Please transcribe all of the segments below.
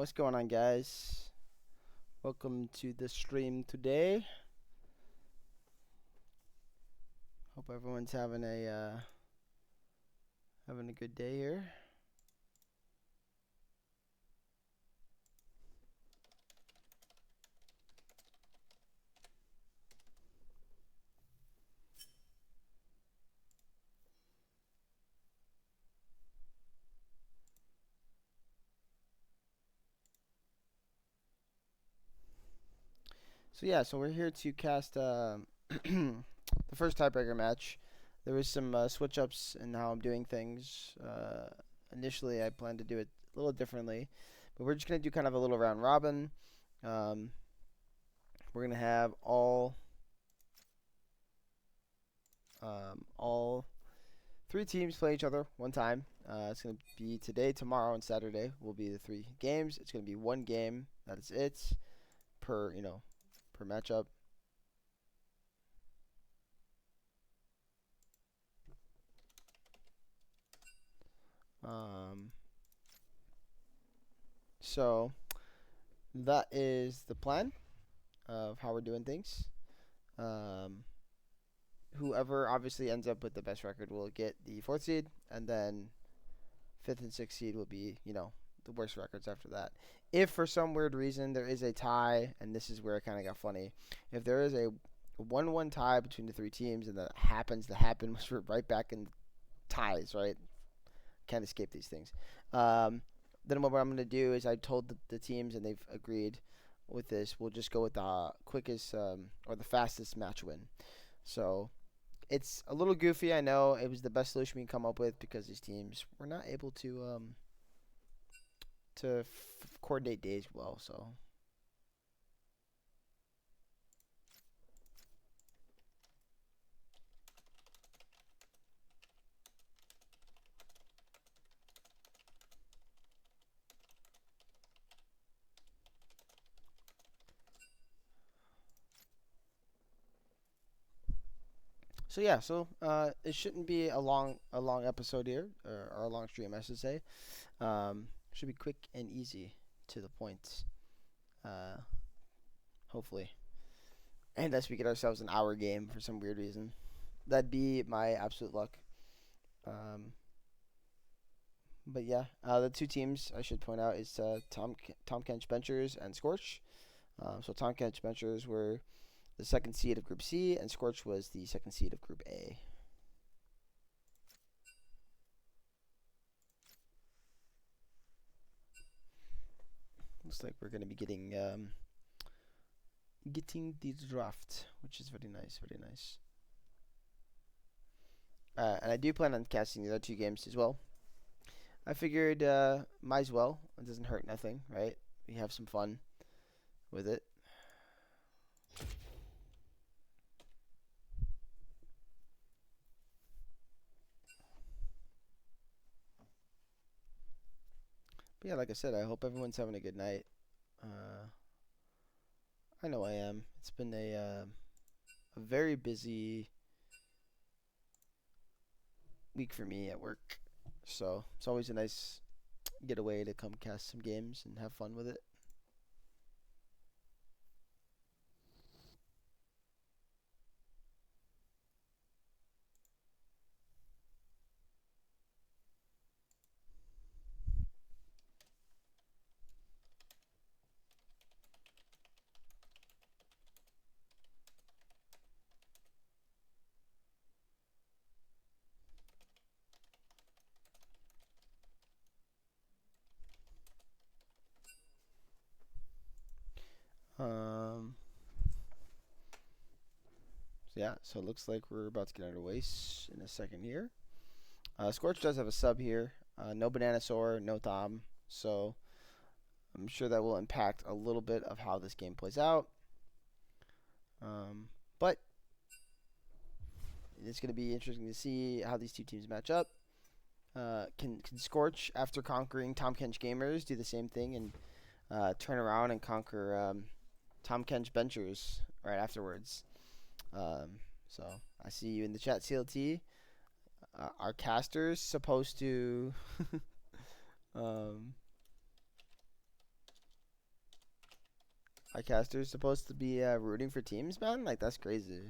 What's going on, guys? Welcome to the stream today. Hope everyone's having a good day here. So we're here to cast the first tiebreaker match. There was some switch ups in how I'm doing things. Initially, I planned to do it a little differently, but we're just gonna do kind of a little round robin. Um, we're gonna have all three teams play each other one time. It's gonna be today, tomorrow, and Saturday. Will be the three games. It's gonna be one game. That is it per matchup. Um, so that is the plan of how we're doing things. Um, Whoever obviously ends up with the best record will get the fourth seed, and then fifth and sixth seed will be, the worst records after that. If for some weird reason there is a tie, and this is where it kind of got funny, if there is a 1-1 tie between the three teams, and that happens to happen, we're right back in ties, right? Can't escape these things. Then what I'm going to do is I told the teams, and they've agreed with this. We'll just go with the quickest or the fastest match win. So it's a little goofy. I know it was the best solution we can come up with because these teams were not able to coordinate days well. It shouldn't be a long episode here, or a long stream, I should say. Should be quick and easy to the point. Uh, Hopefully, unless we get ourselves an hour game for some weird reason, that'd be my absolute luck. Um, but yeah, the two teams I should point out is Tom Kench Benchers and Scorch. So Tom Kench Benchers were the second seed of Group C, and Scorch was the second seed of Group A. Looks like we're gonna be getting the draft, which is very nice, very nice. And I do plan on casting the other two games as well. I figured might as well. It doesn't hurt nothing, right? We have some fun with it. But yeah, like I said, I hope everyone's having a good night. Uh, I know I am. It's been a very busy week for me at work, so it's always a nice getaway to come cast some games and have fun with it. Um, so it looks like we're about to get underway in a second here. Scorch does have a sub here. No Bananasaur, no Tahm, so I'm sure that will impact a little bit of how this game plays out. But it's going to be interesting to see how these two teams match up. Can Scorch, after conquering Tahm Kench Gamers, do the same thing and turn around and conquer Tahm Kench Benchers right afterwards? So I see you in the chat, CLT. Are casters supposed to um, Our caster's supposed to be rooting for teams, man? Like, that's crazy.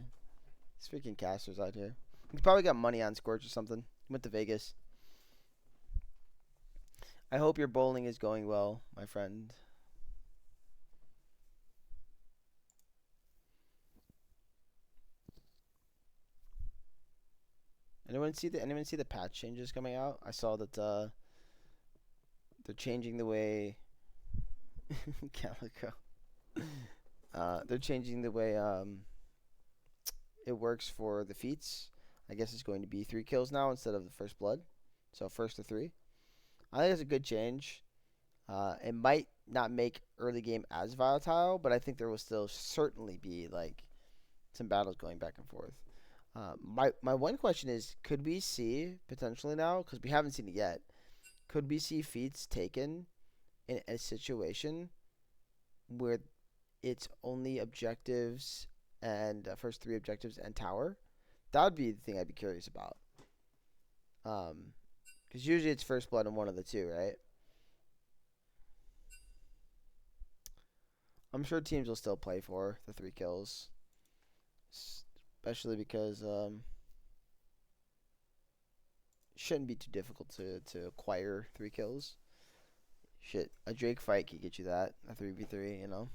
These freaking casters out here. He's probably got money on Scorch or something. He went to Vegas. I hope your bowling is going well, my friend. Anyone see the patch changes coming out? I saw that they're changing the way Calico. They're changing the way it works for the feats. I guess it's going to be 3 kills now instead of the first blood. So first to 3. I think it's a good change. It might not make early game as volatile, but I think there will still certainly be like some battles going back and forth. My one question is, could we see potentially now, because we haven't seen it yet, could we see feats taken in a situation where it's only objectives and first 3 objectives and tower? That would be the thing I'd be curious about. Because usually it's first blood and one of the 2, right? I'm sure teams will still play for the 3 kills, especially because shouldn't be too difficult to acquire 3 kills. Shit, a Drake fight could get you that, a 3v3, you know.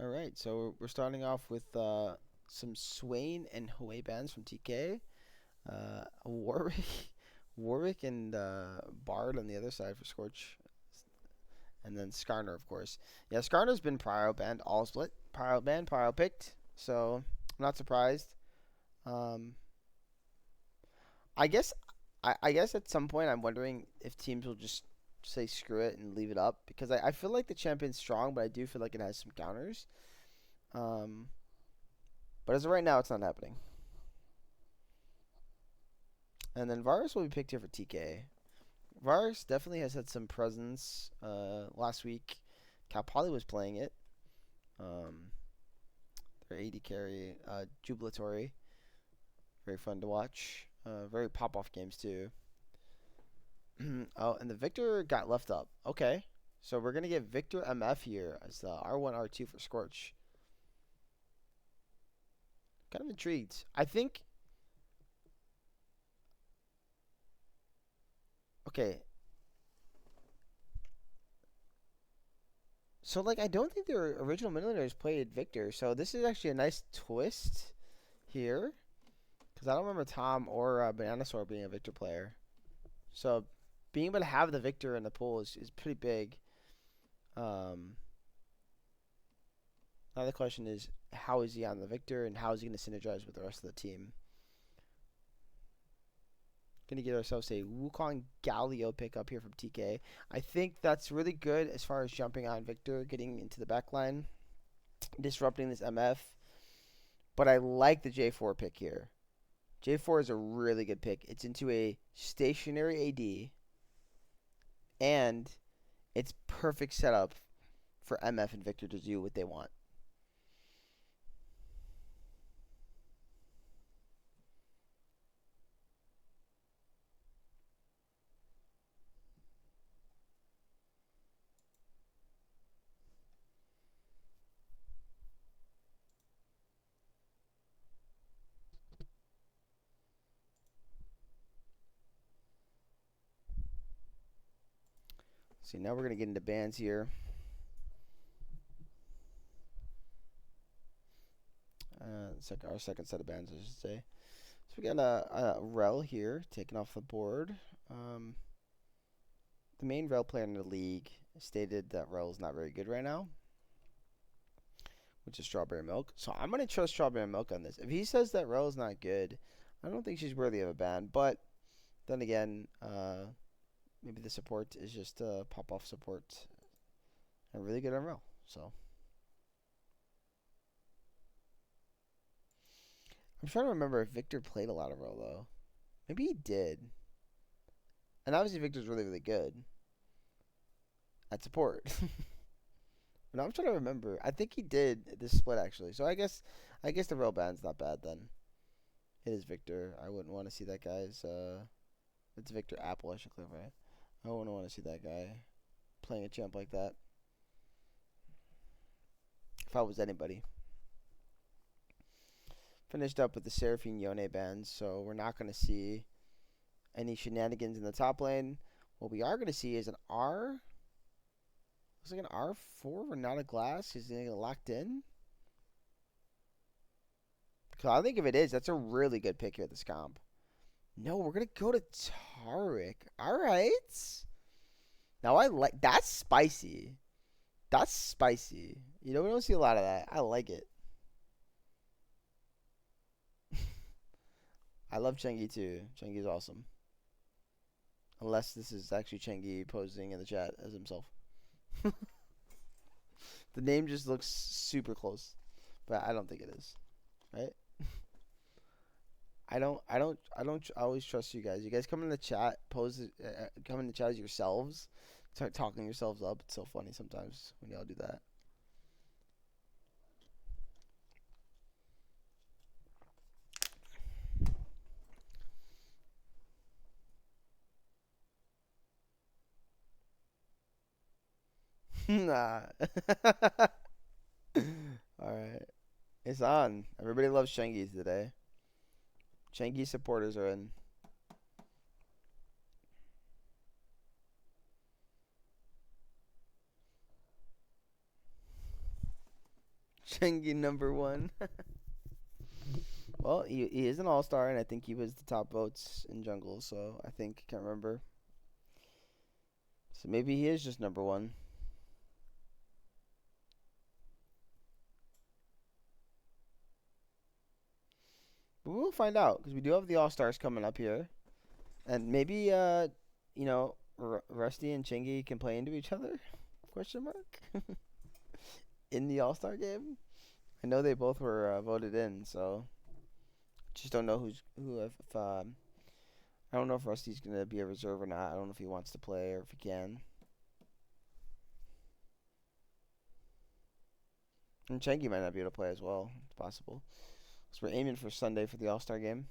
All right, so we're starting off with some Swain and Hue bands from TK. Warwick, Warwick and Bard on the other side for Scorch, and then Skarner, of course. Yeah, Skarner's been Prio banned, all split. Prio banned, Prio picked, so I'm not surprised. Um, I guess, I guess at some point I'm wondering if teams will just say screw it and leave it up because I feel like the champion's strong, but I do feel like it has some counters. Um, but as of right now, it's not happening. And then Varus will be picked here for TK. Varus definitely has had some presence. Last week, Cal Poly was playing it. Um, their AD carry, Jubilatory, very fun to watch. Very pop off games too. Oh, and the Victor got left up. Okay, so we're gonna get Victor MF here as the R1 R2 for Scorch. Kind of intrigued. I think. Okay, so like I don't think their original millionaires played Victor, so this is actually a nice twist here. Because I don't remember Tahm or Bananasaur being a Victor player. So being able to have the Victor in the pool is pretty big. Um, Now the question is, how is he on the Victor and how is he going to synergize with the rest of the team? Going to get ourselves a Wukong Galio pickup here from TK. I think that's really good as far as jumping on Victor, getting into the back line, disrupting this MF. But I like the J4 pick here. J4 is a really good pick. It's into a stationary AD, and it's perfect setup for MF and Victor to do what they want. See, now we're going to get into bans here. Our second set of bans, I should say. So we got a Rel here taken off the board. The main Rel player in the league stated that Rel is not very good right now, which is Strawberry Milk. So I'm going to trust Strawberry Milk on this. If he says that Rel is not good, I don't think she's worthy of a ban. But then again, maybe the support is just pop-off support and really good on Rel. So I'm trying to remember if Victor played a lot of Rel, though. Maybe he did. And obviously Victor's really, really good at support. But I'm trying to remember. I think he did this split actually. So I guess the real band's not bad then. It is Victor. I wouldn't want to see that guy's it's Victor Apple, I should clarify. I wouldn't want to see that guy playing a champ like that. If I was anybody. Finished up with the Seraphine Yone bans, so we're not going to see any shenanigans in the top lane. What we are going to see is an R. Looks like an R4 or not a glass. Is it locked in? Because I think if it is, that's a really good pick here at this comp. No, we're going to go to Taric. All right. Now I like, that's spicy. That's spicy. You know, we don't see a lot of that. I like it. I love Chengi too. Chengi's awesome. Unless this is actually Chengi posing in the chat as himself. The name just looks super close. But I don't think it is. Right? I always trust you guys. You guys come in the chat, come in the chat as yourselves. Start talking yourselves up. It's so funny sometimes when y'all do that. Nah. Alright. It's on. Everybody loves Chengi's today. Chengi supporters are in. Chengi #1. Well, he is an all-star, and I think he was the top votes in jungle, so I think, can't remember. So maybe he is just #1. But we'll find out, because we do have the all-stars coming up here. And maybe, you know, Rusty and Chengi can play into each other? Question mark? In the all-star game? I know they both were voted in, so just don't know if I don't know if Rusty's gonna be a reserve or not. I don't know if he wants to play or if he can. And Chengi might not be able to play as well. It's possible. So we're aiming for Sunday for the All-Star game.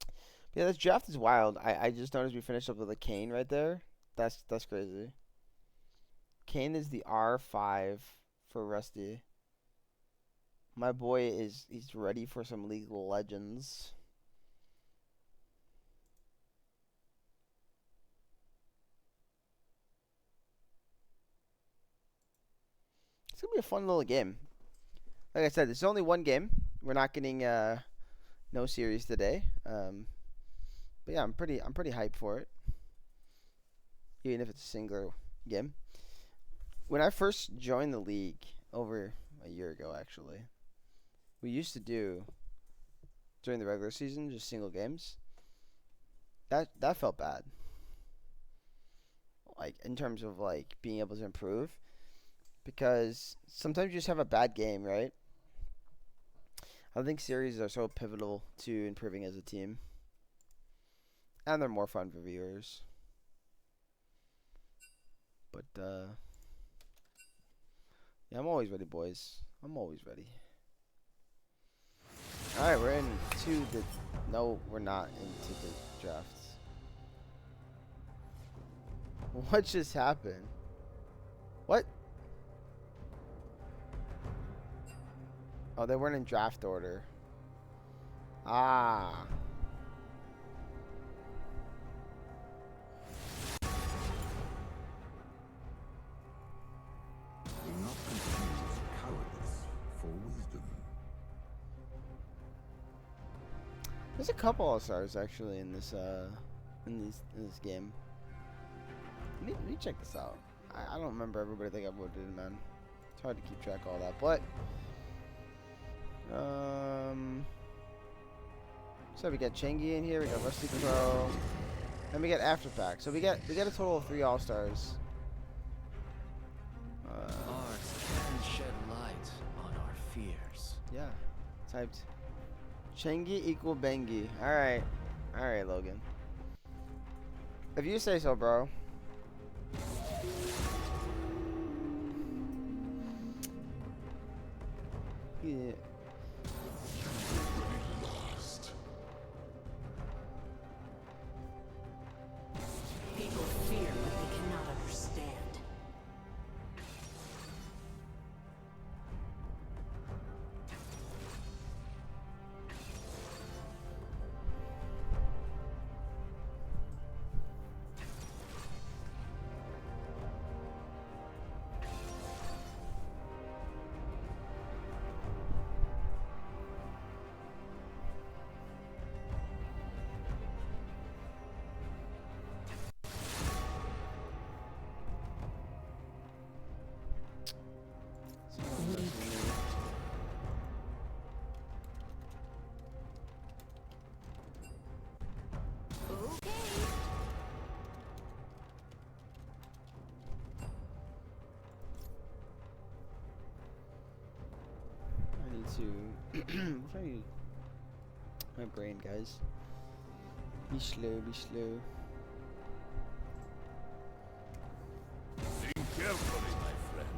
But yeah, this draft is wild. I just noticed we finished up with a Kane right there. That's crazy. Kane is the R5 for Rusty. My boy he's ready for some League of Legends. It's gonna be a fun little game. Like I said, it's only one game. We're not getting no series today. But yeah, I'm pretty hyped for it. Even if it's a single game. When I first joined the league over a year ago, actually, we used to do during the regular season just single games. That felt bad. Like in terms of like being able to improve, because sometimes you just have a bad game, right? I think series are so pivotal to improving as a team, and they're more fun for viewers. But yeah, I'm always ready, boys. I'm always ready. Alright, we're into the... No, we're not into the drafts. What just happened? What? Oh, they weren't in draft order. Ah. There's a couple all-stars actually in this in this game. Let me check this out. I don't remember everybody that got voted in, man. It's hard to keep track of all that, but so we got Chengi in here, we got Rusty Crow, and we got Afterpack. So we got a total of 3 all-stars. Art can shed light on our fears. Yeah, typed Chengi equal Bengi. Alright. Alright, Logan. If you say so, bro. Yeah. People fear what they cannot understand. I'm trying to my brain, guys. Be slow, be slow. Think carefully, my friend.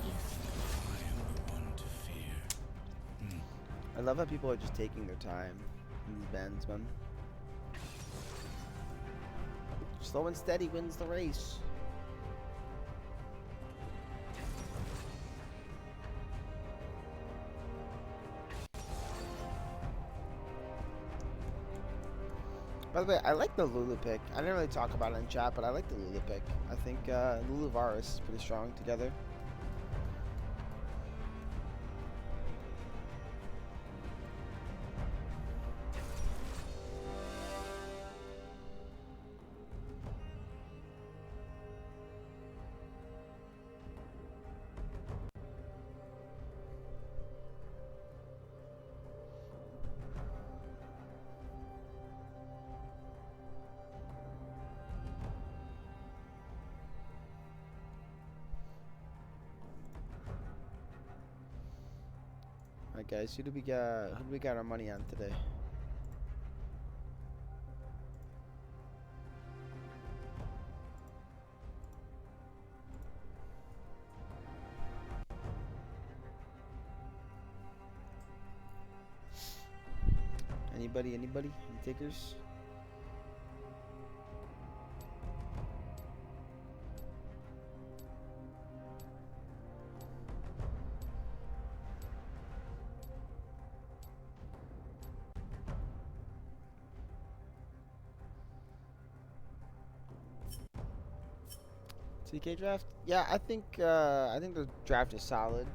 I am the one to fear. I love how people are just taking their time in these bans, man. Slow and steady wins the race. By the way, I like the Lulu pick. I didn't really talk about it in chat, but I like the Lulu pick. I think Lulu Varus is pretty strong together. Alright guys, who do we got our money on today? Anybody? Any takers? TK draft? Yeah, I think the draft is solid.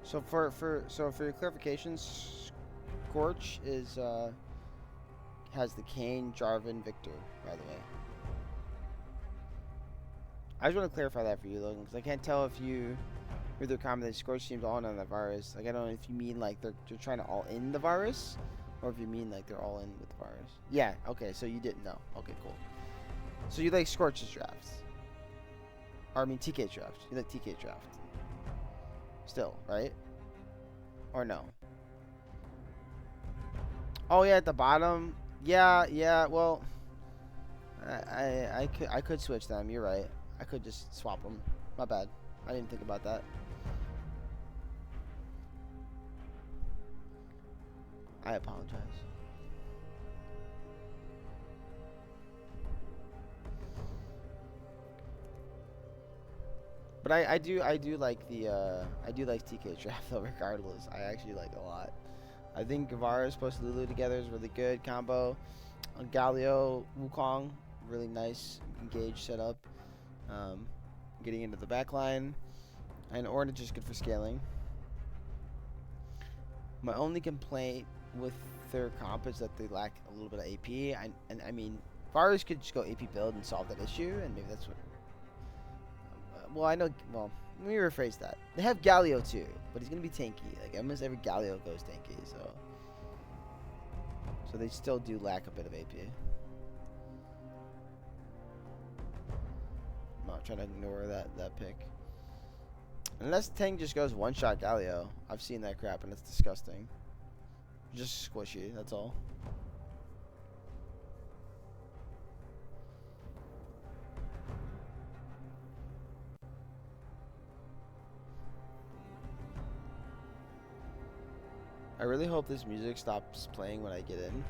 So for your clarifications, Scorch is has the Kane, Jarvan, Victor, by the way. I just want to clarify that for you, Logan, because I can't tell if you heard their comment that Scorch seems all in on the virus. Like, I don't know if you mean like they're trying to all in the virus, or if you mean like they're all in with the virus. Yeah, okay, so you didn't know. Okay, cool. So you like Scorch's draft. Or I mean TK draft. You like TK draft. Still, right? Or no? Oh yeah, at the bottom. Yeah, well I could switch them, you're right. I could just swap them. My bad. I didn't think about that. I apologize. But I do like the TK draft though, regardless. I actually like it a lot. I think Varus plus Lulu together is really good combo. Galio, Wukong, really nice engage setup. Getting into the back line. And Orange is good for scaling. My only complaint with their comp is that they lack a little bit of AP. I mean, Varus could just go AP build and solve that issue, and maybe that's what. Well, I know. Well, let me rephrase that. They have Galio too, but he's gonna be tanky. Like almost every Galio goes tanky, so they still do lack a bit of AP. Not trying to ignore that pick. Unless Tang just goes one shot Galio. I've seen that crap and it's disgusting. Just squishy, that's all. I really hope this music stops playing when I get in.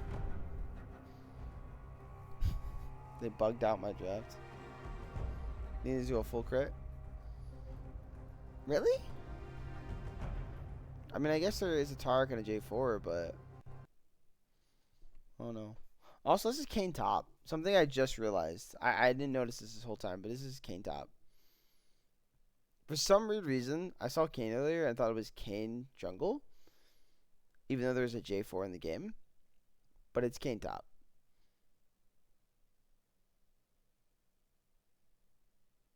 They bugged out my draft. Need to do a full crit. Really? I mean, I guess there is a Tark and a J4, but oh no. Also, this is Kane top. Something I just realized. I didn't notice this whole time, but this is Kane top. For some weird reason, I saw Kane earlier and thought it was Kane jungle, even though there's a J4 in the game. But it's Kane top.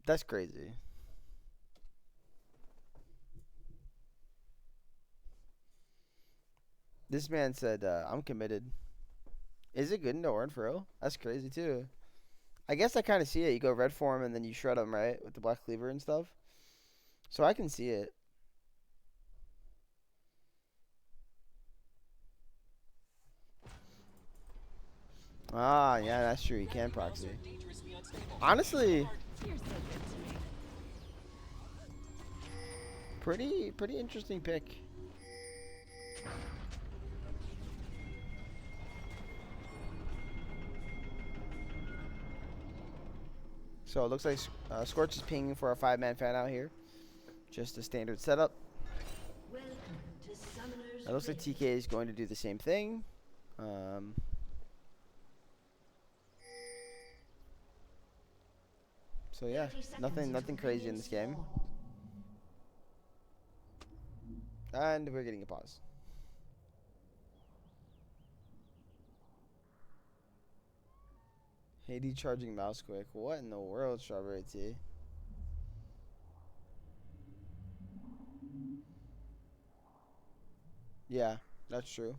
That's crazy. This man said, I'm committed. Is it good into Orin for real? That's crazy too. I guess I kind of see it. You go red form and then you shred them, right? With the black cleaver and stuff. So I can see it. Ah, yeah, that's true. You can proxy. Honestly, pretty interesting pick. So it looks like Scorch is pinging for a 5-man fan out here. Just a standard setup. It looks like TK is going to do the same thing. So yeah, nothing crazy in this game. And we're getting a pause. Haiti charging mouse quick. What in the world, Strawberry Tea? Yeah, that's true.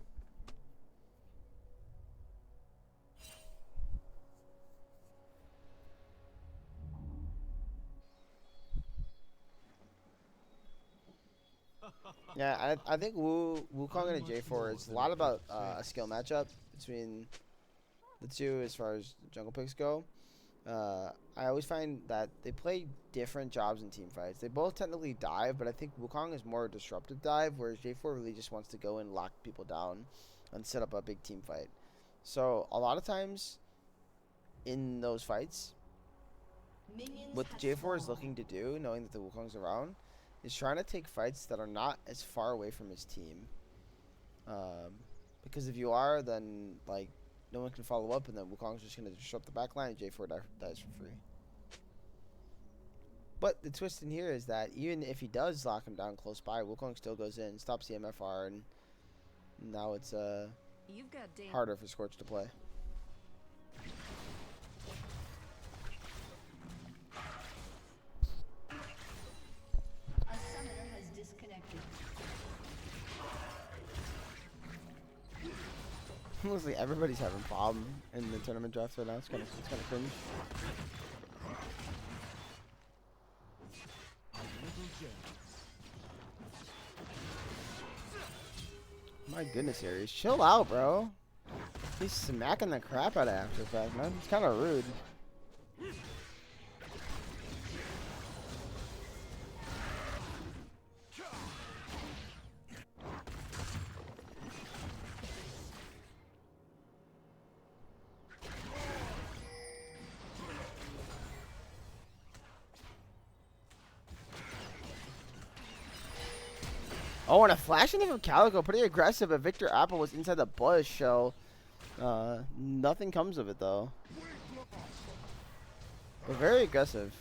Yeah, I think Wukong and a J4 is a lot about a skill matchup between the two as far as jungle picks go. I always find that they play different jobs in team fights. They both technically dive, but I think Wukong is more a disruptive dive, whereas J4 really just wants to go and lock people down and set up a big team fight. So a lot of times in those fights, what J4 is looking to do, knowing that the Wukong's around, is trying to take fights that are not as far away from his team. Because if you are, then like no one can follow up, and then Wukong's just going to disrupt the backline, and J4 dies for free. But the twist in here is that even if he does lock him down close by, Wukong still goes in, stops the MFR, and now it's harder for Scorch to play. Looks like everybody's having a problem in the tournament draft right now. It's kind of cringe. My goodness, Aries, chill out, bro. He's smacking the crap out of After Effects, man. It's kind of rude. Oh, and a flash in from Calico, pretty aggressive, but Victor Apple was inside the bush, so nothing comes of it, though. But very aggressive.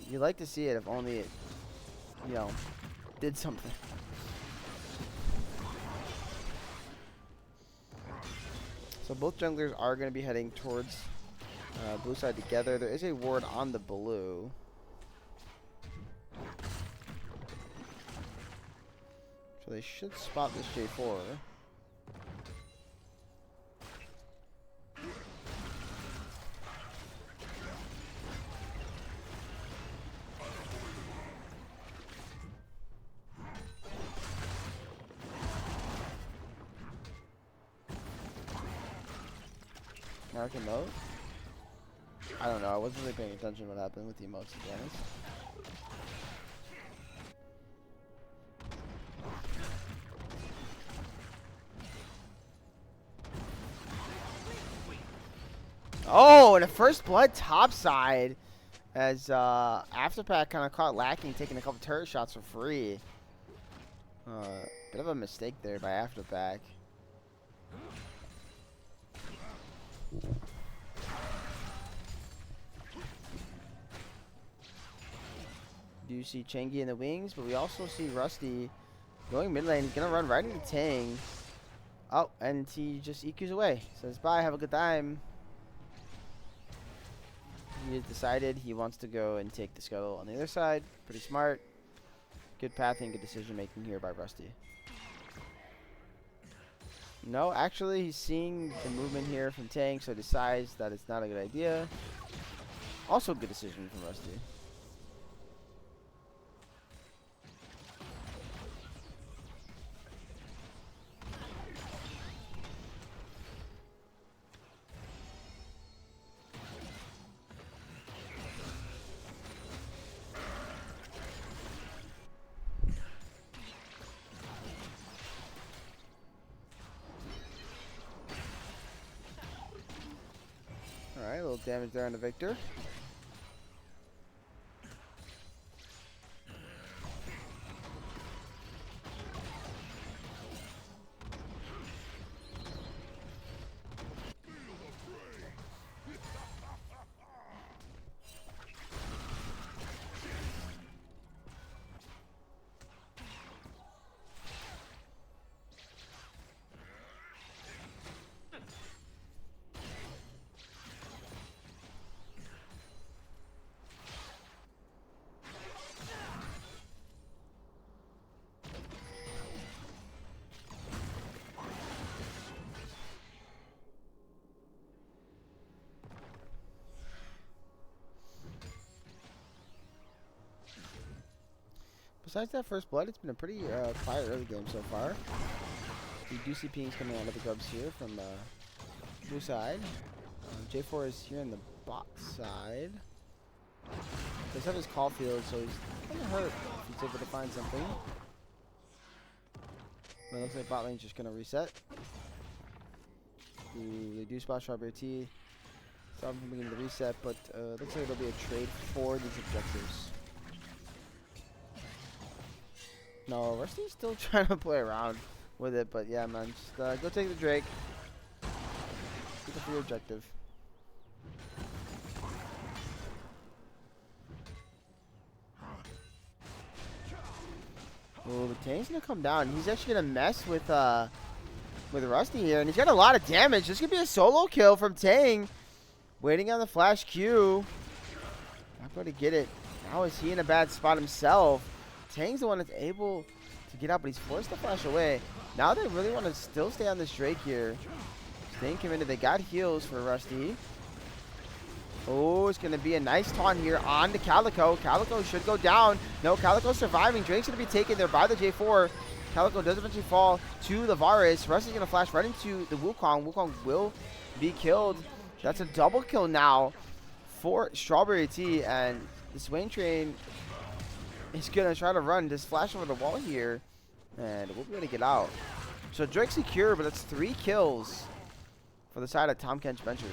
You like to see it if only it, you know, did something. So both junglers are going to be heading towards blue side together. There is a ward on the blue. So they should spot this J4. Mark emote? I don't know. I wasn't really paying attention to what happened with the emotes, to be honest. Oh, and a first blood topside as Afterpack kind of caught lacking, taking a couple turret shots for free. Bit of a mistake there by Afterpack. Do see Changi in the wings, but we also see Rusty going mid lane. He's gonna run right into Tang. Oh, and he just EQs away. Says bye, have a good time. He has decided he wants to go and take the scuttle on the other side. Pretty smart. Good pathing, good decision making here by Rusty. No, actually he's seeing the movement here from Tang, so decides that it's not a good idea. Also good decision from Rusty. Alright, a little damage there on the Victor. Besides that first blood, it's been a pretty quiet early game so far. The do see pings coming out of the grubs here from blue side. J4 is here on the bot side. Does have his call field, so he's kind of hurt if he's able to find something. But it looks like bot lane's just going to reset. Ooh, they do spot Strawberry Tea. Stop him from beginning to reset, but looks like it'll be a trade for these objectives. No, Rusty's still trying to play around with it, but yeah, man, just go take the Drake. Get the free objective. Oh, the Tang's gonna come down. He's actually gonna mess with Rusty here, and he's got a lot of damage. This could be a solo kill from Tang. Waiting on the flash Q. Not going to get it. Now is he in a bad spot himself? Tang's the one that's able to get out, but he's forced to flash away. Now they really want to still stay on this Drake here. Staying committed. They got heals for Rusty. Oh, it's going to be a nice taunt here on the Calico. Calico should go down. No, Calico's surviving. Drake's going to be taken there by the J4. Calico does eventually fall to the Varus. Rusty's going to flash right into the Wukong. Wukong will be killed. That's a double kill now for Strawberry Tea. And the Swain Train is going to try to run this flash over the wall here. And we'll be able to get out. So Drake's secure, but that's 3 kills for the side of Tahm Kench Ventures.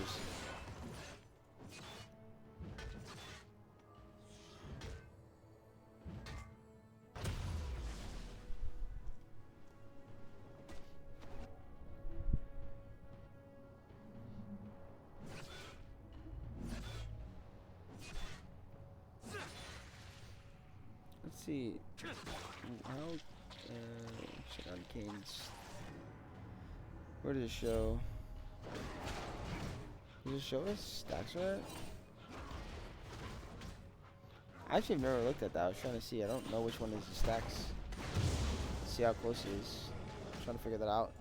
Let's see. How check on Kane's. Where does it show? Does it show us stacks for that? I actually have never looked at that. I was trying to see. I don't know which one is the stacks. See how close he is. I'm trying to figure that out.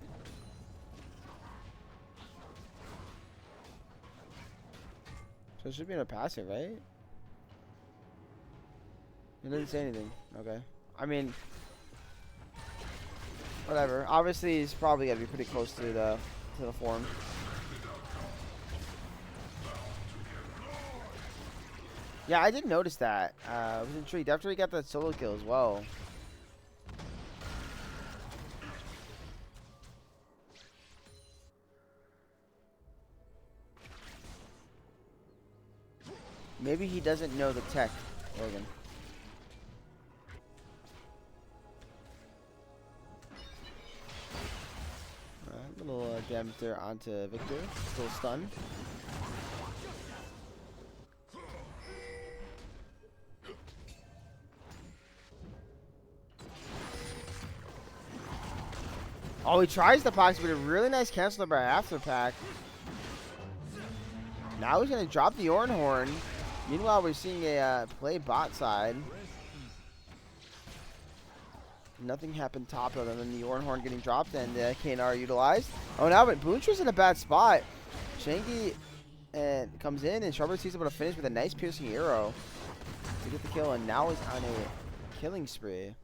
So it should be in a passive, right? It didn't say anything. Okay. I mean, whatever. Obviously, he's probably got to be pretty close to the form. Yeah, I did notice that. I was intrigued after he got that solo kill as well. Maybe he doesn't know the tech, Logan. Little damage there onto Victor. Still stunned. Oh, he tries the Pox, but a really nice cancel by after pack. Now he's going to drop the Ornhorn. Meanwhile, we're seeing a play bot side. Nothing happened top other than the Ornhorn getting dropped and the KNR utilized. Oh, now but Boontra's in a bad spot. Shanky comes in and Strawberry sees able to finish with a nice piercing arrow to get the kill, and now he's on a killing spree.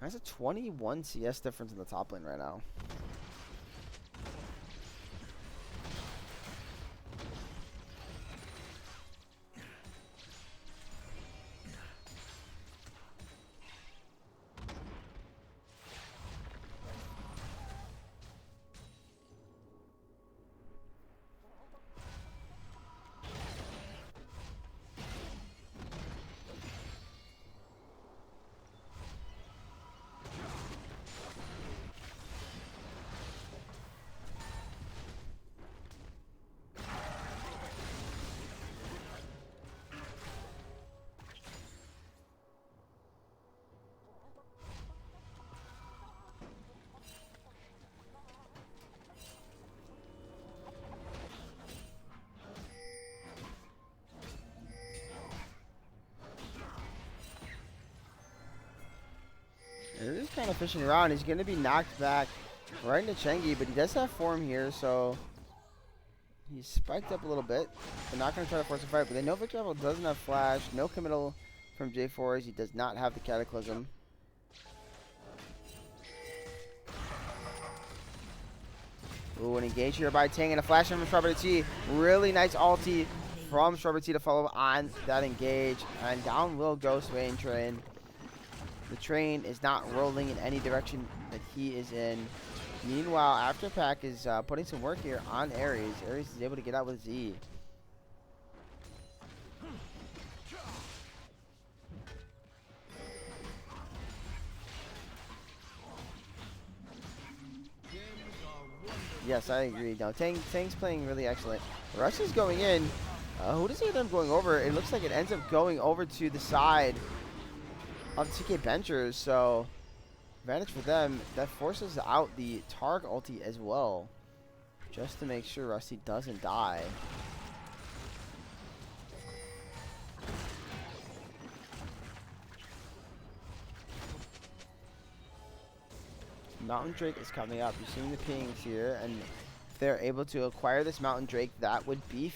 That's a 21 CS difference in the top lane right now. They're just kind of fishing around. He's going to be knocked back right into Chengi, but he does have form here, so he's spiked up a little bit. They're not going to try to force a fight, but they know Victor Apple doesn't have flash. No committal from J4 as he does not have the Cataclysm. Ooh, an engage here by Tahm and a flash from Strawberry T. Really nice ulti from Strawberry T to follow on that engage. And down will go Swain Train. The train is not rolling in any direction that he is in. Meanwhile, Afterpack is putting some work here on Ares. Ares is able to get out with Z. Yes, I agree. No, Tang's playing really excellent. Rush is going in. Who does he end up going over? It looks like it ends up going over to the side of TK Benchers, so advantage for them. That forces out the Targ ulti as well, just to make sure Rusty doesn't die. Mountain Drake is coming up. You're seeing the pings here, and if they're able to acquire this Mountain Drake, that would be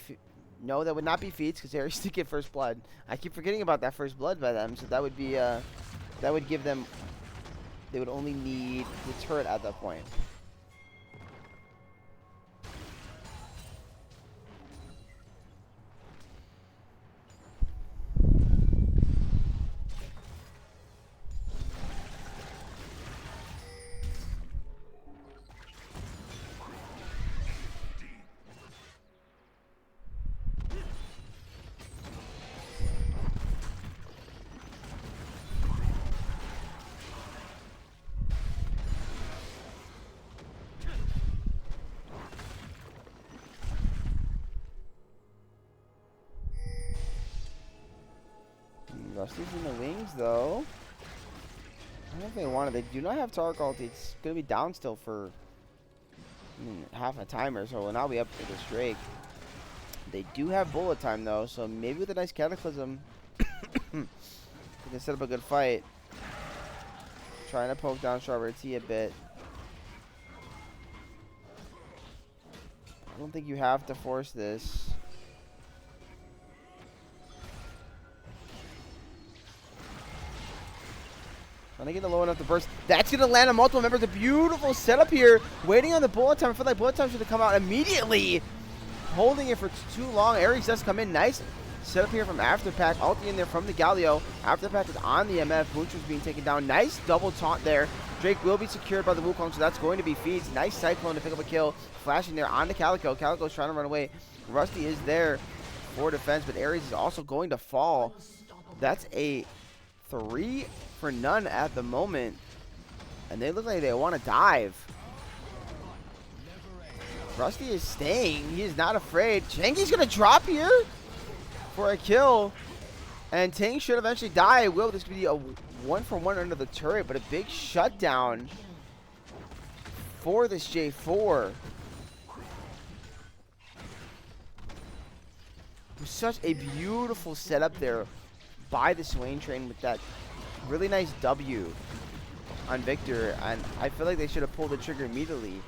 no, that would not be feats because they already still get first blood. I keep forgetting about that first blood by them, so that would be that would give them. They would only need the turret at that point. Rusty's in the wings, though. I don't know if they want it. They do not have Tark ulti. It's going to be down still for half a time or so. We'll now be up for this Drake. They do have bullet time, though, so maybe with a nice Cataclysm, they can set up a good fight. Trying to poke down Strawberry T a bit. I don't think you have to force this. Trying to get it low enough to burst. That's going to land on multiple members. A beautiful setup here. Waiting on the bullet time. I feel like bullet time should have come out immediately. Holding it for too long. Ares does come in. Nice setup here from Afterpack. Ulti in there from the Galio. Afterpack is on the MF. Buncher's being taken down. Nice double taunt there. Drake will be secured by the Wukong, so that's going to be feeds. Nice Cyclone to pick up a kill. Flashing there on the Calico. Calico's trying to run away. Rusty is there for defense, but Ares is also going to fall. That's a 3 for none at the moment. And they look like they want to dive. Rusty is staying. He is not afraid. Changi's going to drop here for a kill. And Tang should eventually die. Will this could be a 1-for-1 under the turret, but a big shutdown for this J4. Such a beautiful setup there by the Swain train with that really nice W on Victor, and I feel like they should have pulled the trigger immediately.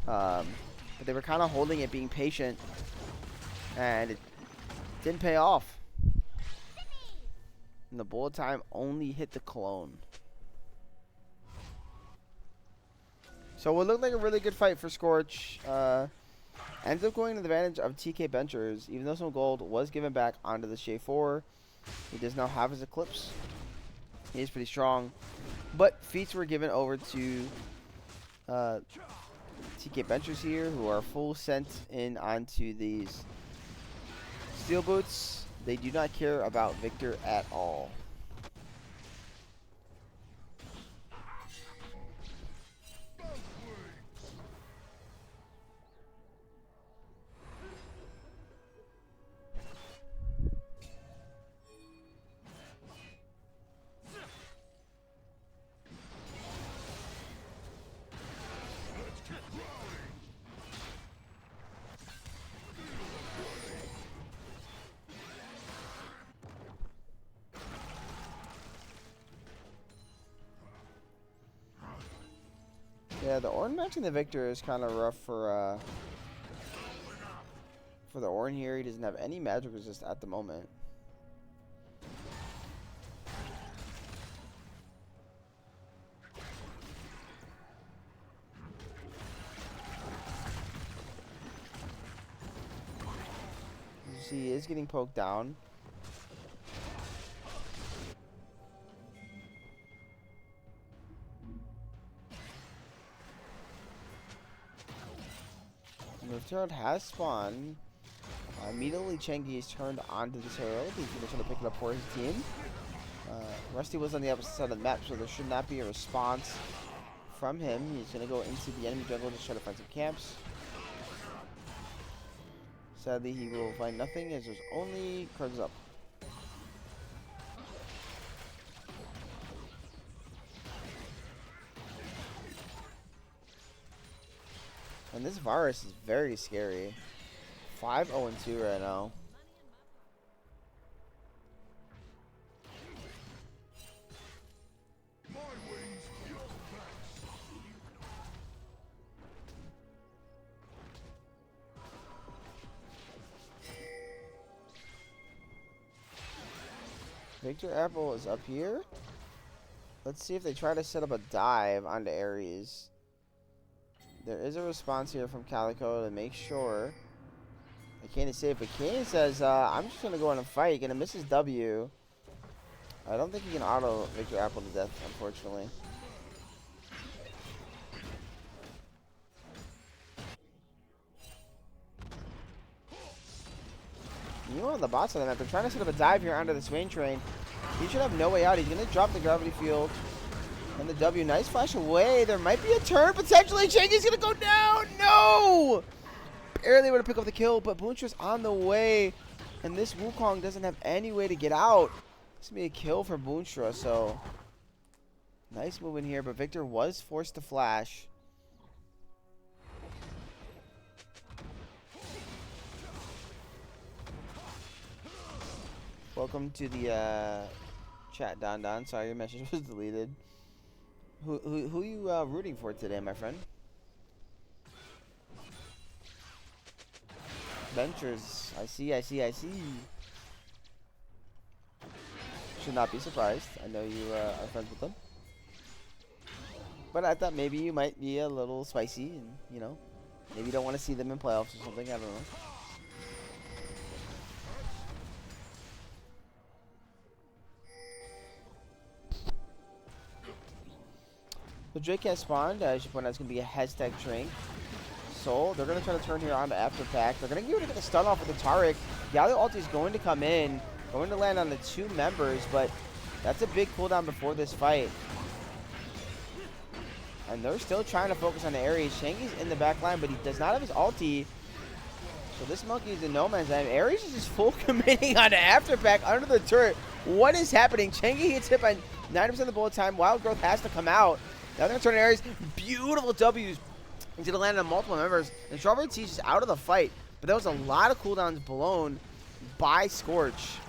But they were kind of holding it, being patient, and it didn't pay off. And the bullet time only hit the clone. So it looked like a really good fight for Scorch. Ends up going to the advantage of TK Benchers, even though some gold was given back onto the J4. He does now have his Eclipse. He is pretty strong. But feats were given over to TK Benchers here, who are full sent in onto these steel boots. They do not care about Victor at all. Yeah, the Ornn matching the Victor is kind of rough for the Ornn here. He doesn't have any magic resist at the moment. You see, he is getting poked down. The turret has spawned. Immediately Changi is turned onto this herald. He's going to try to pick it up for his team. Rusty was on the opposite side of the map, so there should not be a response from him. He's going to go into the enemy jungle to try to find some camps. Sadly, he will find nothing as there's only cards up. And this virus is very scary. 5-0-2 right now. Victor Apple is up here. Let's see if they try to set up a dive onto Ares. There is a response here from Calico to make sure. I can't say it, but Kane says, I'm just going to go in and fight. Going to miss his W. I don't think he can auto Victor Apple to death, unfortunately. You know, on the bot side of the map, they're trying to set up a dive here onto the Swain train. He should have no way out. He's going to drop the gravity field. And the W, nice flash away. There might be a turn potentially. Changi's gonna go down. No! Barely able to pick up the kill, but Buncher's on the way. And this Wukong doesn't have any way to get out. This may be a kill for Buncher, so nice move in here, but Victor was forced to flash. Welcome to the chat, Don Don. Sorry, your message was deleted. Who you rooting for today, my friend? Benchers. I see. Should not be surprised. I know you are friends with them. But I thought maybe you might be a little spicy and, you know, maybe you don't want to see them in playoffs or something. I don't know. So Drake has spawned. I should point out it's going to be a hashtag Drink. Soul. They're going to try to turn here on to After Pack. They're going to get the stun off with the Taric. Galio ulti is going to come in. Going to land on the 2 members, but that's a big cooldown before this fight. And they're still trying to focus on the Ares. Shangy's in the back line, but he does not have his ulti. So this monkey is in no man's land. Ares is just full committing on the Afterpack under the turret. What is happening? Changi gets hit by 90% of the bullet time. Wild Growth has to come out. Now they're going to turn Ares. Beautiful W's into the land on multiple members. And Strawberry T is just out of the fight. But there was a lot of cooldowns blown by Scorch.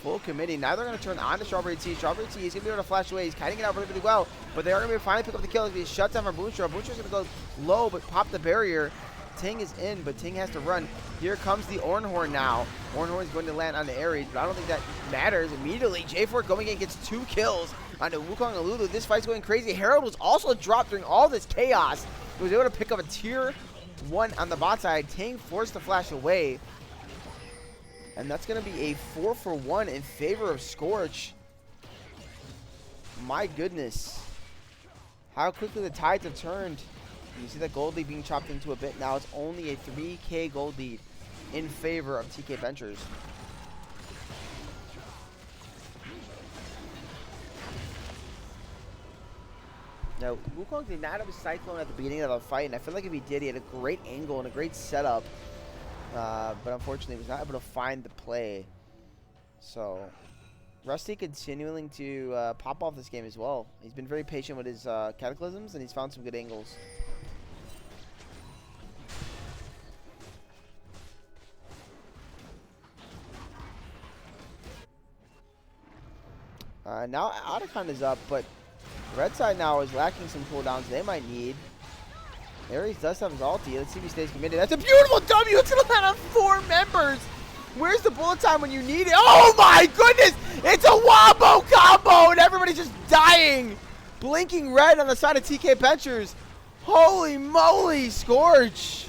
Full committing. Now they're going to turn on to Strawberry T. Strawberry T is going to be able to flash away. He's kiting it out really, really well. But they are going to be finally pick up the kill. It's going to be a shutdown from Boonshaw. Boonshaw's going to go low, but pop the barrier. Ting is in, but Ting has to run. Here comes the Ornhorn now. Ornhorn is going to land on the Ares, but I don't think that matters. Immediately, J4 going in gets 2 kills on the Wukong and Lulu. This fight's going crazy. Herald was also dropped during all this chaos. He was able to pick up a tier 1 on the bot side. Ting forced the flash away. And that's going to be a 4-for-1 in favor of Scorch. My goodness. How quickly the tides have turned. You see that gold lead being chopped into a bit. Now it's only a 3k gold lead in favor of TK Ventures. Now, Wukong did not have a Cyclone at the beginning of the fight, and I feel like if he did, he had a great angle and a great setup. But unfortunately, he was not able to find the play. So, Rusty continuing to pop off this game as well. He's been very patient with his Cataclysms, and he's found some good angles. Now Otacon is up, but the red side now is lacking some cooldowns they might need. Ares does have his ulti. Let's see if he stays committed. That's a beautiful W. It's going to land on 4 members. Where's the bullet time when you need it? Oh my goodness! It's a wombo combo and everybody's just dying. Blinking red on the side of TK Ventures. Holy moly, Scorch.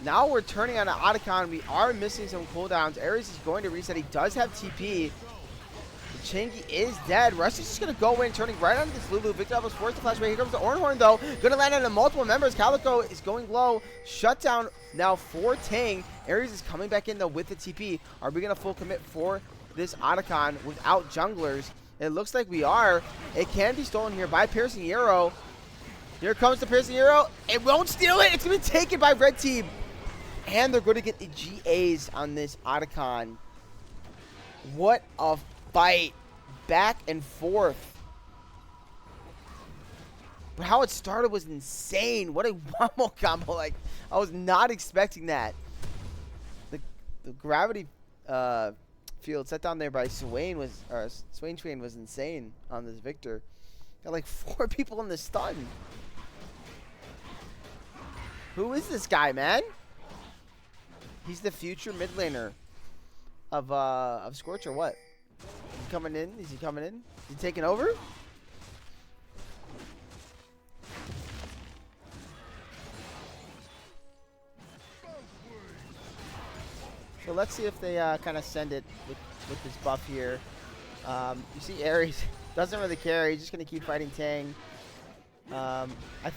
Now we're turning on an Otacon. We are missing some cooldowns. Ares is going to reset. He does have TP. Changi is dead. Rusty's just going to go in, turning right onto this Lulu. Victor was forced to flash away. Here comes the Ornhorn, though. Going to land on the multiple members. Calico is going low. Shutdown now for Tang. Ares is coming back in, though, with the TP. Are we going to full commit for this Otacon without junglers? It looks like we are. It can be stolen here by Piercing Arrow. Here comes the Piercing Arrow. It won't steal it. It's going to be taken by Red Team. And they're going to get the GAs on this Otacon. What a fight. Back and forth. But how it started was insane. What a wombo combo. Like, I was not expecting that. The gravity field set down there by Swain was, Swain Train was insane on this Victor. Got like 4 people in the stun. Who is this guy, man? He's the future mid laner of Scorch or what? Is he coming in? Is he coming in? Is he taking over? So let's see if they kind of send it with this buff here. You see Ares doesn't really care. He's just going to keep fighting Tang. I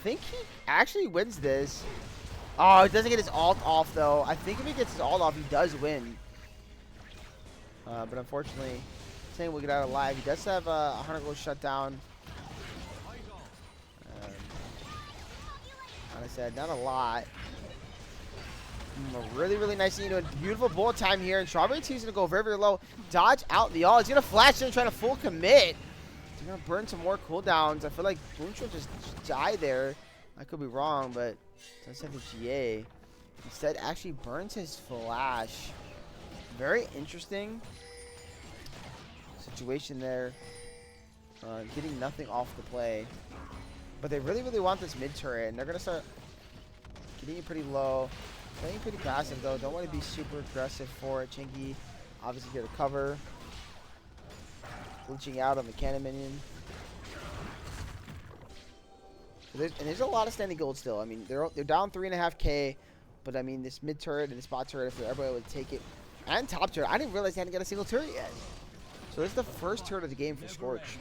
think he actually wins this. Oh, he doesn't get his ult off, though. I think if he gets his ult off, he does win. But unfortunately, Tang will get out alive. He does have a 100 gold shutdown. Like I said, not a lot. A really, really nice, beautiful bullet time here. And Strawberry T's going to go very, very low. Dodge out the all. He's going to flash in, trying to full commit. He's going to burn some more cooldowns. I feel like Boonshaw just died there. I could be wrong, but does have the GA. Instead, actually burns his flash. Very interesting situation there. Getting nothing off the play. But they really, really want this mid turret, and they're going to start getting it pretty low. Playing pretty passive, though. Don't want to be super aggressive for it. Chinky obviously here to cover. Glitching out on the cannon minion. And there's a lot of standing gold still. I mean, they're down 3.5k, but I mean, this mid turret and this bot turret, if everybody would take it, and top turret, I didn't realize they hadn't got a single turret yet. So this is the first turret of the game for Scorch.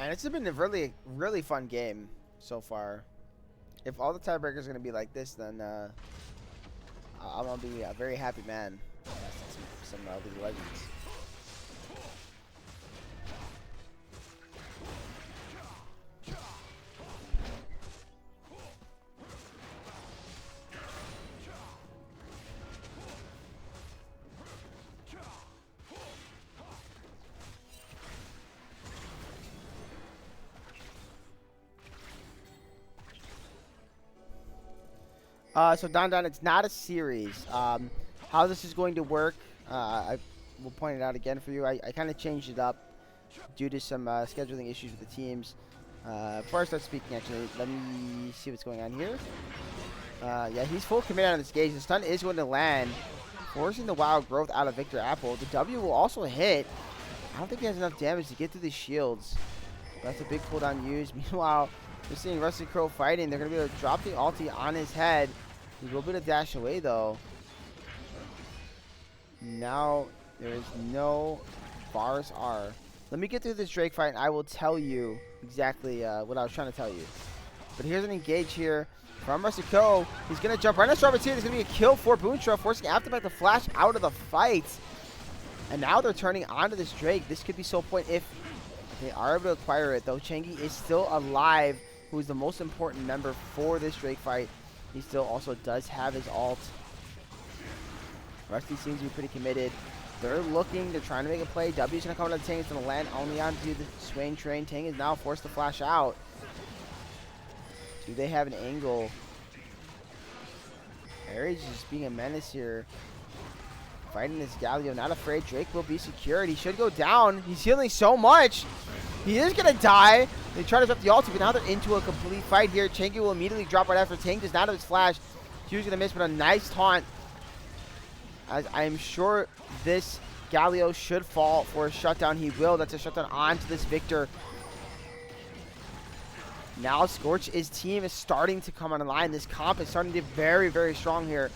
And it's been a really, really fun game so far. If all the tiebreakers are going to be like this, then I'm going to be a very happy man. Some League of Legends. So Don, it's not a series. How this is going to work, I will point it out again for you. I kind of changed it up due to some scheduling issues with the teams. Before I start speaking, actually, let me see what's going on here. Yeah, he's full committed on this gauge. The stun is going to land, forcing the wild growth out of Victor Apple. The W will also hit. I don't think he has enough damage to get through the shields. That's a big cooldown used. Meanwhile, we're seeing Rusty Crow fighting. They're going to be able to drop the ulti on his head. He will be able to dash away, though. Now, there is no bars R. Let me get through this Drake fight, and I will tell you exactly what I was trying to tell you. But here's an engage here from Rusty Crow. He's going to jump right into Strawberry Tear. There's going to be a kill for Boonstra, forcing Aftermath to flash out of the fight. And now they're turning onto this Drake. This could be Soul Point if they are able to acquire it, though. Changi is still alive, who is the most important member for this Drake fight. He still also does have his ult. Rusty seems to be pretty committed. They're looking, they're trying to make a play. W's going to come out of the Tang. It's going to land only onto the Swain train. Tang is now forced to flash out. Do they have an angle? Aries just being a menace here. Fighting this Galio, not afraid. Drake will be secured. He should go down. He's healing so much. He is going to die. They try to drop the ulti, but now they're into a complete fight here. Changi will immediately drop right after. Tang does not have his flash. Hugh's going to miss, but a nice taunt. As I am sure this Galio should fall for a shutdown. He will. That's a shutdown onto this Victor. Now Scorch's team is starting to come online. This comp is starting to get very, very strong here.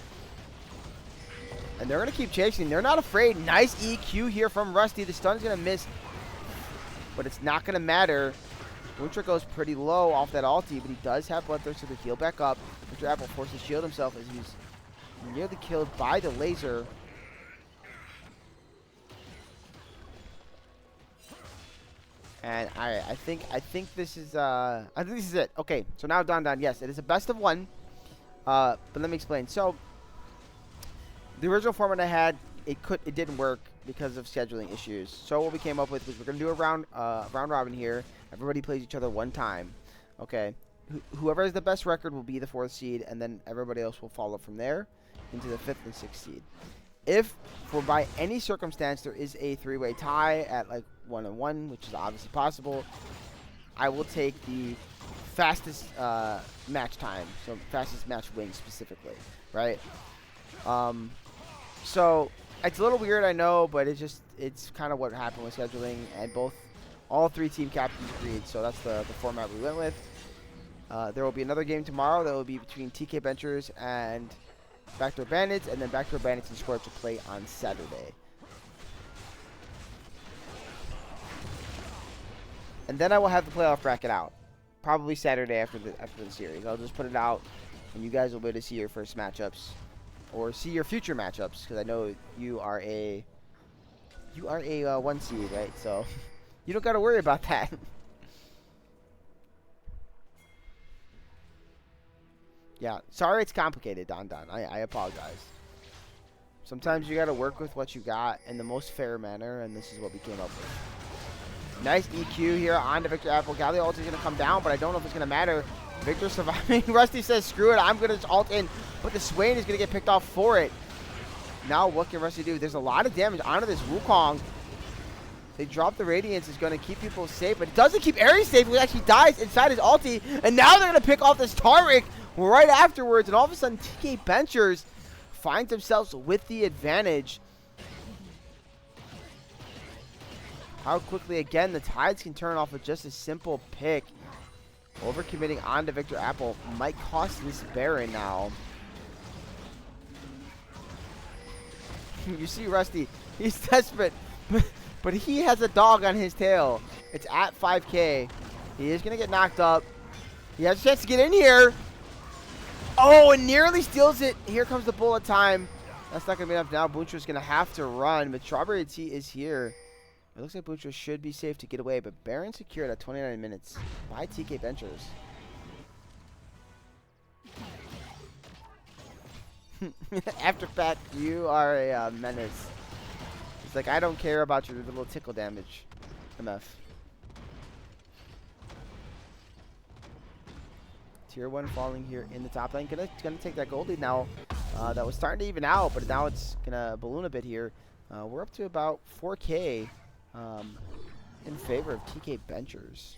And they're going to keep chasing. They're not afraid. Nice EQ here from Rusty. The stun's going to miss, but it's not going to matter. Boonstra goes pretty low off that ulti, but he does have Bloodthirst to heal back up. Victor Apple forces to shield himself as he's nearly killed by the laser. And I think this is it. Okay, so now Don, yes, it is a best of one. But let me explain. So the original format I had, it didn't work because of scheduling issues. So what we came up with was we're gonna do a round robin here. Everybody plays each other one time. Okay. Whoever has the best record will be the 4th seed, and then everybody else will follow from there into the 5th and 6th seed. If, for by any circumstance, there is a 3-way tie at like 1-1, which is obviously possible, I will take the fastest match time, so fastest match win specifically, right? So it's a little weird, I know, but it's kind of what happened with scheduling, and all 3 team captains agreed, so that's the format we went with. There will be another game tomorrow that will be between TK Ventures and Backdoor Bandits, and then Backdoor Bandits and Scorch will play on Saturday. And then I will have the playoff bracket out, probably Saturday after the series. I'll just put it out, and you guys will be able to see your first matchups, or see your future matchups, because I know you are a 1 seed, right? So you don't got to worry about that. Yeah, sorry it's complicated, Don. I apologize. Sometimes you got to work with what you got in the most fair manner, and this is what we came up with. Nice EQ here on to Victor Apple. Galio ulti is going to come down, but I don't know if it's going to matter. Victor surviving. Rusty says, screw it, I'm going to ult in. But the Swain is going to get picked off for it. Now what can Rusty do? There's a lot of damage onto this Wukong. They drop the Radiance. Is going to keep people safe. But it doesn't keep Ares safe. He actually dies inside his ulti. And now they're going to pick off this Taric right afterwards. And all of a sudden, TK Benchers finds themselves with the advantage. How quickly, again, the tides can turn off with just a simple pick. Overcommitting onto Victor Apple might cost this Baron now. You see Rusty, he's desperate, but he has a dog on his tail. It's at 5k. He is going to get knocked up. He has a chance to get in here. Oh, and nearly steals it. Here comes the bullet time. That's not going to be enough now. Boontra's going to have to run, but Strawberry Tea is here. It looks like Boontra should be safe to get away, but Baron secured at 29 minutes by TK Benchers. After Pat, you are a menace. It's like, I don't care about your little tickle damage. MF. Tier 1 falling here in the top lane. Gonna take that gold lead now. That was starting to even out, but now it's gonna balloon a bit here. We're up to about 4k in favor of TK Benchers.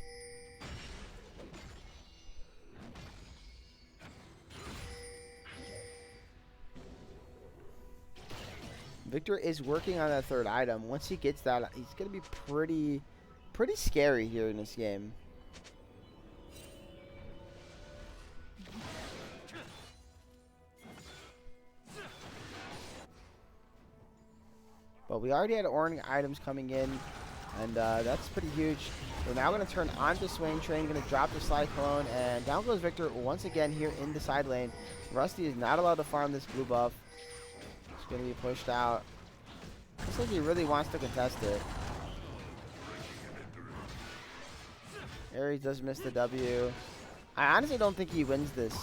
Victor is working on that third item. Once he gets that, he's going to be pretty scary here in this game. But we already had orange items coming in, and that's pretty huge. We're now going to turn on to Swain Train, going to drop the Cyclone, and down goes Victor once again here in the side lane. Rusty is not allowed to farm this blue buff. It's going to be pushed out. Looks like he really wants to contest it. Ares does miss the W. I honestly don't think he wins this.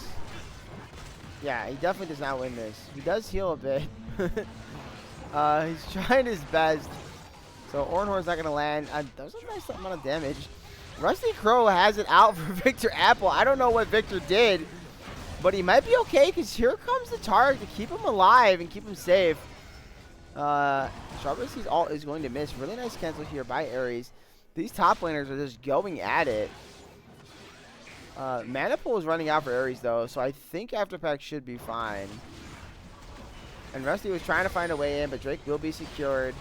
Yeah, he definitely does not win this. He does heal a bit. He's trying his best. So Ornhorn's not going to land. That was a nice amount of damage. Rusty Crow has it out for Victor Apple. I don't know what Victor did, but he might be okay because here comes the Targ to keep him alive and keep him safe. Strawberry Sea's ult is going to miss. Really nice cancel here by Ares. These top laners are just going at it. Mana pool is running out for Ares though, so I think Afterpack should be fine. And Rusty was trying to find a way in, but Drake will be secured.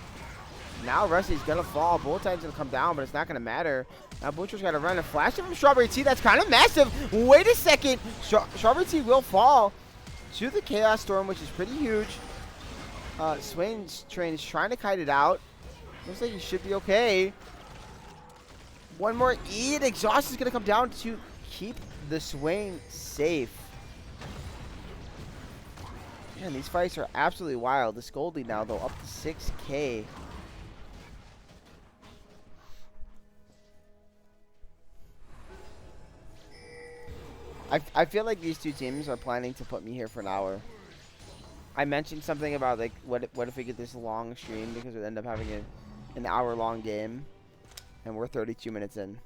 Now Rusty's gonna fall. Bullet Time's gonna come down, but it's not gonna matter. Now Butcher's gotta run a flash from Strawberry Tea. That's kind of massive. Wait a second. Strawberry Tea will fall to the Chaos Storm, which is pretty huge. Swain's Train is trying to kite it out. Looks like he should be okay. One more E, and Exhaust is gonna come down to keep the Swain safe. Man, these fights are absolutely wild. This gold lead now, though, up to 6k. I feel like these two teams are planning to put me here for an hour. I mentioned something about, like, what if we get this long stream because we end up having an hour-long game, and we're 32 minutes in.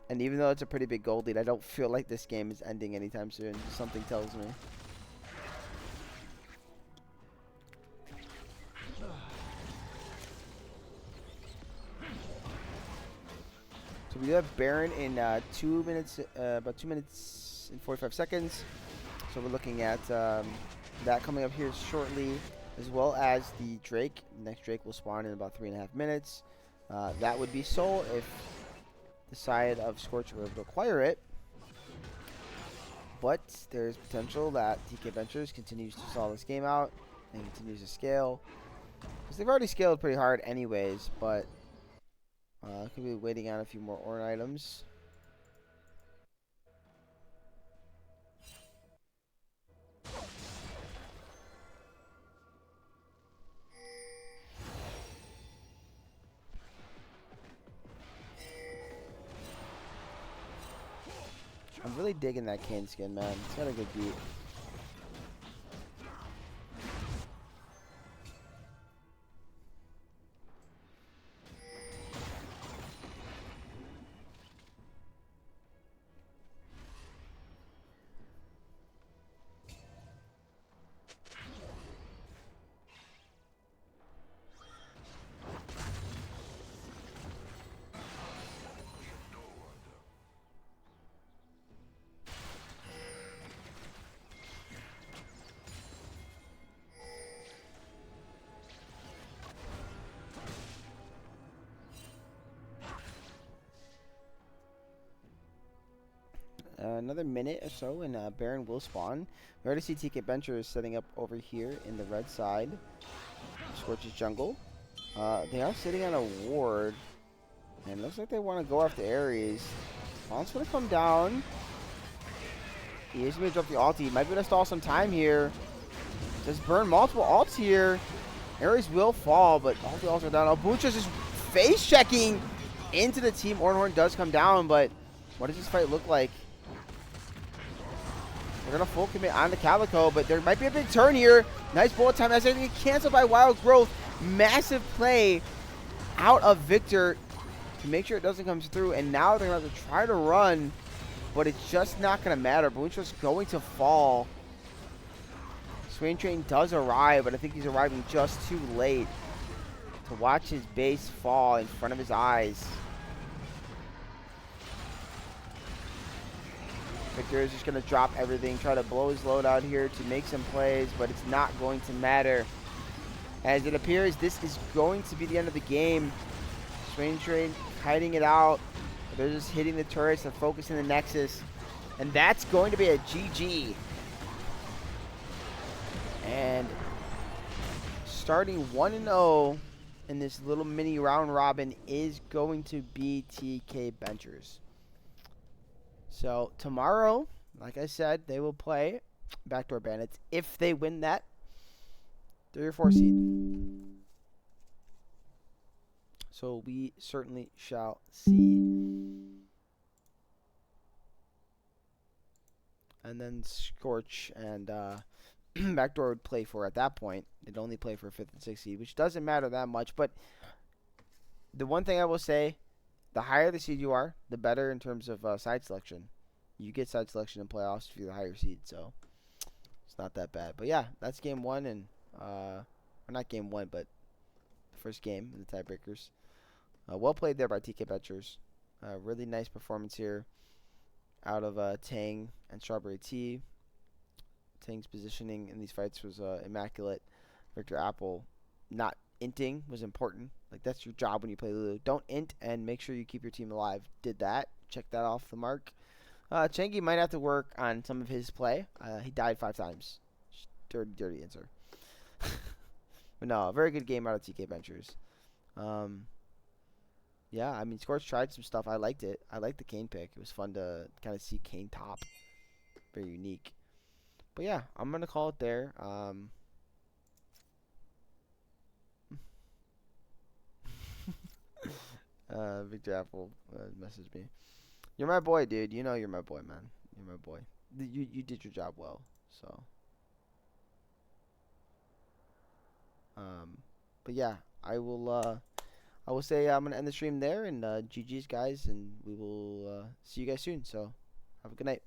And even though it's a pretty big gold lead, I don't feel like this game is ending anytime soon. Something tells me. So we do have Baron in 2 minutes, about 2 minutes and 45 seconds. So we're looking at that coming up here shortly, as well as the Drake. The next Drake will spawn in about 3.5 minutes. That would be Soul if the side of Scorch were able to acquire it. But there's potential that TK Ventures continues to stall this game out and continues to scale. Because they've already scaled pretty hard anyways, but could be waiting on a few more Orn items. I'm really digging that Kane skin, man. It's got a good beat. another minute or so, and Baron will spawn. We already see TK Benchers setting up over here in the red side. Scorch's jungle. They are sitting on a ward, and looks like they want to go after Ares. Spawn's going to come down. He is going to drop the ulti. Might be able to stall some time here. Does burn multiple ults here. Ares will fall, but all the ults are down. Abucha's just face checking into the team. Ornhorn does come down, but what does this fight look like? They're going to full commit on the Calico, but there might be a big turn here. Nice bullet time. That's getting canceled by Wild Growth. Massive play out of Victor to make sure it doesn't come through. And now they're going to have to try to run, but it's just not going to matter. Babucha's going to fall. Swain Train does arrive, but I think he's arriving just too late to watch his base fall in front of his eyes. Victor is just going to drop everything, try to blow his load out here to make some plays, but it's not going to matter. As it appears, this is going to be the end of the game. Swain Train hiding it out. They're just hitting the turrets, they're focusing the Nexus, and that's going to be a GG. And starting 1-0 in this little mini round robin is going to be TK Benchers. So tomorrow, like I said, they will play Backdoor Bandits. If they win that, 3 or 4 seed. So we certainly shall see. And then Scorch and Backdoor would play for, at that point, they'd only play for 5th and 6th seed, which doesn't matter that much. But the one thing I will say, the higher the seed you are, the better in terms of side selection. You get side selection in playoffs if you're the higher seed, so it's not that bad. But yeah, that's game 1, and or not game 1, but the first game in the tiebreakers. Well played there by TK Betchers. Really nice performance here out of Tahm and Strawberry Tea. Tang's positioning in these fights was immaculate. Victor Apple not inting was important. Like, that's your job when you play Lulu. Don't int and make sure you keep your team alive. Did that. Check that off the mark. Changi might have to work on some of his play. He died 5 times. Dirty answer. But no, a very good game out of TK Ventures. Yeah, I mean, Scorch tried some stuff. I liked it. I liked the Kane pick. It was fun to kind of see Kane top. Very unique. But yeah, I'm going to call it there. Victor Apple messaged me. You're my boy, dude. You know you're my boy, man. You're my boy. You did your job well, so. But yeah, I will say I'm gonna end the stream there, and GG's guys, and we will see you guys soon. So have a good night.